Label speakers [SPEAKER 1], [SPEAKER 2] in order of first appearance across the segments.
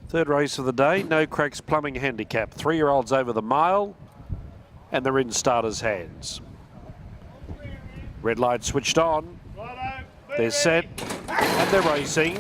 [SPEAKER 1] Third race of the day, No Cracks Plumbing Handicap. 3-year-olds over the mile, and they're in starters' hands. Red light switched on. They're set, and they're racing.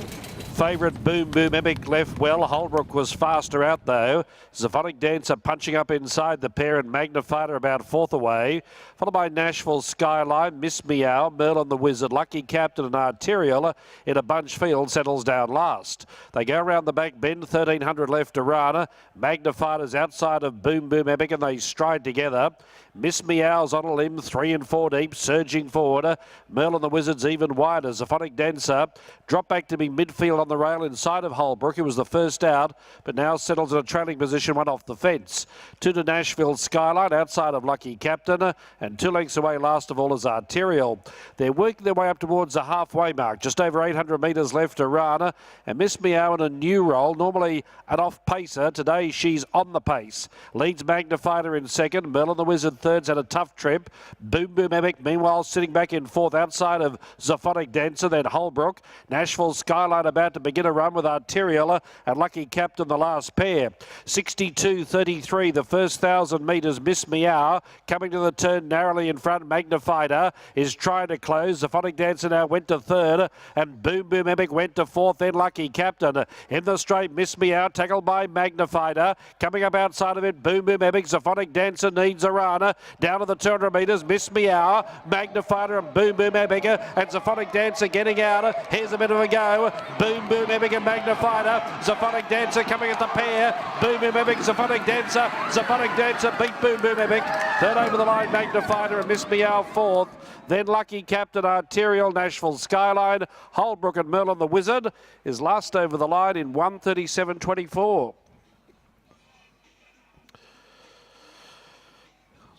[SPEAKER 1] Favourite Boom Boom Epic left well. Holbrook was faster out though. Zofonic Dancer punching up inside the pair, and Magnifier about fourth away. Followed by Nashville Skyline, Miss Meow, Merlin the Wizard, Lucky Captain and Arterial in a bunch field settles down last. They go around the back bend, 1300 left to run. Magnified is outside of Boom Boom Epic and they stride together. Miss Meow's on a limb, 3 and 4 deep, surging forward. Merlin the Wizard's even wider. Zofonic Dancer drop back to be midfield on the rail inside of Holbrook, who was the first out, but now settles in a trailing position, one off the fence. 2 to Nashville Skyline, outside of Lucky Captain, and 2 lengths away last of all is Arterial. They're working their way up towards the halfway mark, just over 800 metres left to run, and Miss Meow in a new role, normally an off-pacer. Today she's on the pace. Leads Magnifier in second, Merlin the Wizard third's had a tough trip. Boom Boom Epic meanwhile sitting back in fourth outside of Zofonic Dancer, then Holbrook. Nashville Skyline about to begin a run with Arterial and Lucky Captain the last pair. 62.33 the first 1,000 metres. Miss Meow coming to the turn narrowly in front. Magnifier is trying to close. Zofonic Dancer now went to third, and Boom Boom Epic went to fourth, then Lucky Captain. In the straight, Miss Meow tackled by Magnifier. Coming up outside of it, Boom Boom Epic. Zofonic Dancer needs a run. Down to the 200 metres, Miss Meow, Magnifier and Boom Boom Epic, and Zofonic Dancer getting out. Here's a bit of a go. Boom Boom Epic and Magnifier. Zofonic Dancer coming at the pair. Boom Boom Epic, Zofonic Dancer. Zofonic Dancer beat Boom Boom Epic. Third over the line, Magnifier and Miss Meow fourth. Then Lucky Captain, Arterial, Nashville Skyline. Holbrook and Merlin the Wizard is last over the line in 1:37.24.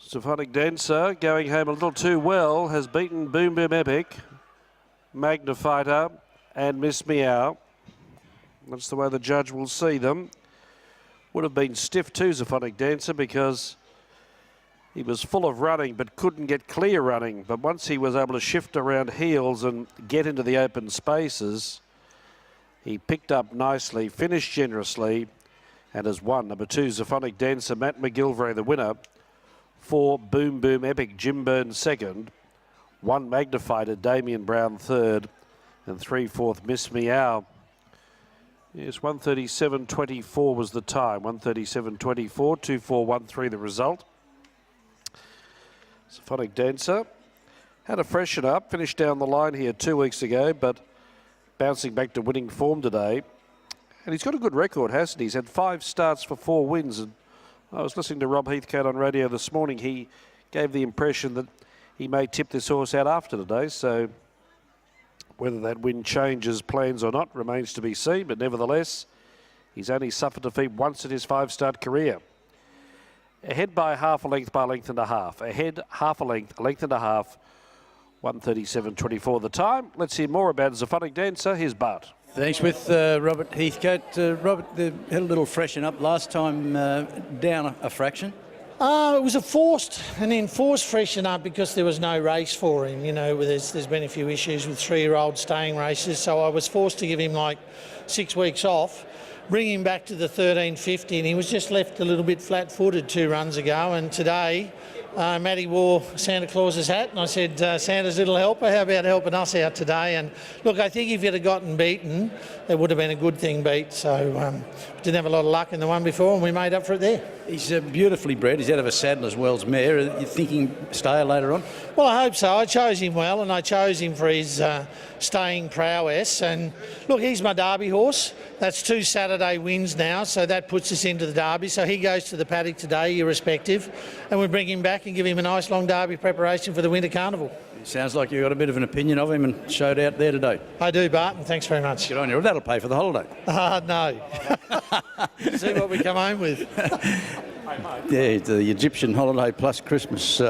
[SPEAKER 1] Zofonic Dancer going home a little too well, has beaten Boom Boom Epic, Magnifier and Miss Meow. That's the way the judge will see them. Would have been stiff too, Zofonic Dancer, because he was full of running but couldn't get clear running. But once he was able to shift around heels and get into the open spaces, he picked up nicely, finished generously, and has won. Number 2, Zofonic Dancer, Matt McGilvray, the winner. 4, Boom Boom Epic, Jim Byrne second. 1, Magnifier, Damien Brown third. And 3, fourth, Miss Meow. Yes, 1:37.24 was the time. 1:37.24, 2:4.13 the result. Zofonic Dancer had a freshen up, finished down the line here 2 weeks ago, but bouncing back to winning form today. And he's got a good record, hasn't he? He's had 5 starts for 4 wins. And I was listening to Rob Heathcote on radio this morning. He gave the impression that he may tip this horse out after today. So whether that win changes plans or not remains to be seen. But nevertheless, he's only suffered defeat once in his 5-start career. Ahead by half a length, by a length and a half. Ahead half a length and a half. 1:37.24 the time. Let's hear more about Zofonic Dancer. Here's Bart.
[SPEAKER 2] Thanks with Robert Heathcote. Robert, they had a little freshen up last time, down a fraction.
[SPEAKER 3] It was an enforced freshen up because there was no race for him. You know, there's been a few issues with 3-year-olds staying races, so I was forced to give him like 6 weeks off, bring him back to the 1350, and he was just left a little bit flat-footed 2 runs ago. And today, Matty wore Santa Claus's hat, and I said, Santa's little helper, how about helping us out today? And look, I think if you'd have gotten beaten, it would have been a good thing beat. So didn't have a lot of luck in the one before, and we made up for it there.
[SPEAKER 2] He's beautifully bred. He's out of a saddle as well as mare. Are you thinking stay later on?
[SPEAKER 3] Well, I hope so. I chose him well, and I chose him for his staying prowess. And look, he's my Derby horse. That's 2 Saturday wins now, so that puts us into the Derby. So he goes to the paddock today, irrespective, and we bring him back and give him a nice long Derby preparation for the Winter Carnival.
[SPEAKER 2] Sounds like you've got a bit of an opinion of him and showed out there today.
[SPEAKER 3] I do, Barton. Thanks very much.
[SPEAKER 2] Good on you. That'll pay for the holiday.
[SPEAKER 3] No. See what we come home with.
[SPEAKER 2] Yeah, the Egyptian holiday plus Christmas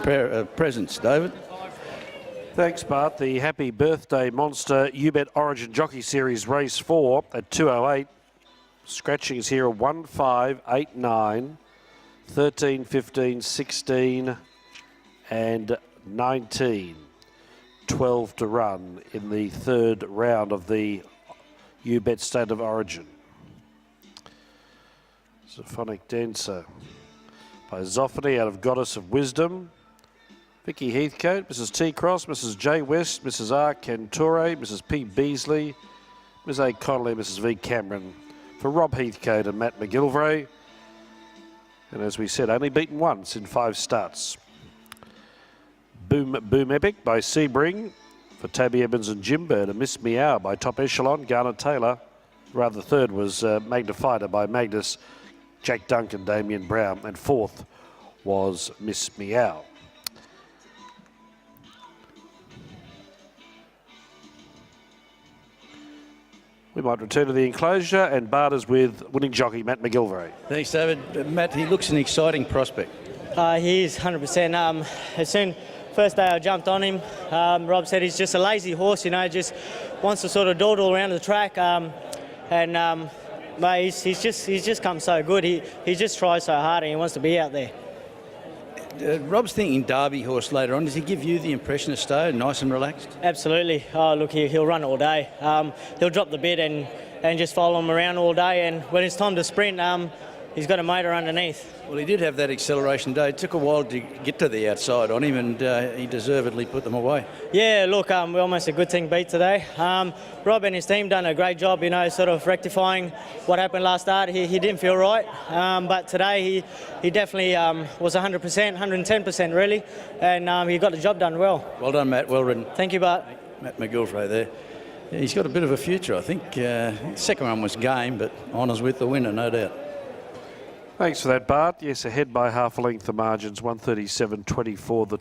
[SPEAKER 2] presents, David.
[SPEAKER 1] Thanks, Bart. The Happy Birthday Monster UBET Origin Jockey Series Race 4 at 2:08. Scratchings here are 1, 5, 8, 9, 13, 15, 16 and 19. 12 to run in the third round of the UBET State of Origin. Zofonic Dancer by Zofony out of Goddess of Wisdom. Vicky Heathcote, Mrs. T. Cross, Mrs. J. West, Mrs. R. Cantore, Mrs. P. Beasley, Ms. A. Connolly, Mrs. V. Cameron. For Rob Heathcote and Matt McGilvray. And as we said, only beaten once in 5 starts. Boom Epic by Sebring. For Toby Evans and Jim Bird. And Miss Meow by Top Echelon, Garner Taylor. Rather, third was Magnifier by Magnus, Jack Duncan, Damien Brown. And fourth was Miss Meow. We might return to the enclosure and barters with winning jockey Matt McGilvray.
[SPEAKER 2] Thanks, David. Matt, he looks an exciting prospect.
[SPEAKER 4] He is 100%. As soon first day I jumped on him, Rob said he's just a lazy horse, you know, just wants to sort of dawdle around the track. Mate, he's just come so good. He just tries so hard and he wants to be out there.
[SPEAKER 2] Rob's thinking Derby horse later on. Does he give you the impression of Stowe, nice and relaxed?
[SPEAKER 4] Absolutely. Oh, look, he'll run all day. He'll drop the bit and just follow him around all day. And when it's time to sprint, he's got a motor underneath.
[SPEAKER 2] Well, he did have that acceleration day. It took a while to get to the outside on him, and he deservedly put them away.
[SPEAKER 4] Yeah, look, we almost a good thing beat today. Rob and his team done a great job, you know, sort of rectifying what happened last start. He didn't feel right, but today he definitely was 100%, 110% really, and he got the job done well.
[SPEAKER 2] Well done, Matt. Well ridden.
[SPEAKER 4] Thank you, Bart.
[SPEAKER 2] Matt McGilvray there. Yeah, he's got a bit of a future, I think. The second one was game, but honours with the winner, no doubt.
[SPEAKER 1] Thanks for that, Bart. Yes, ahead by half a length the margins, 137.24 the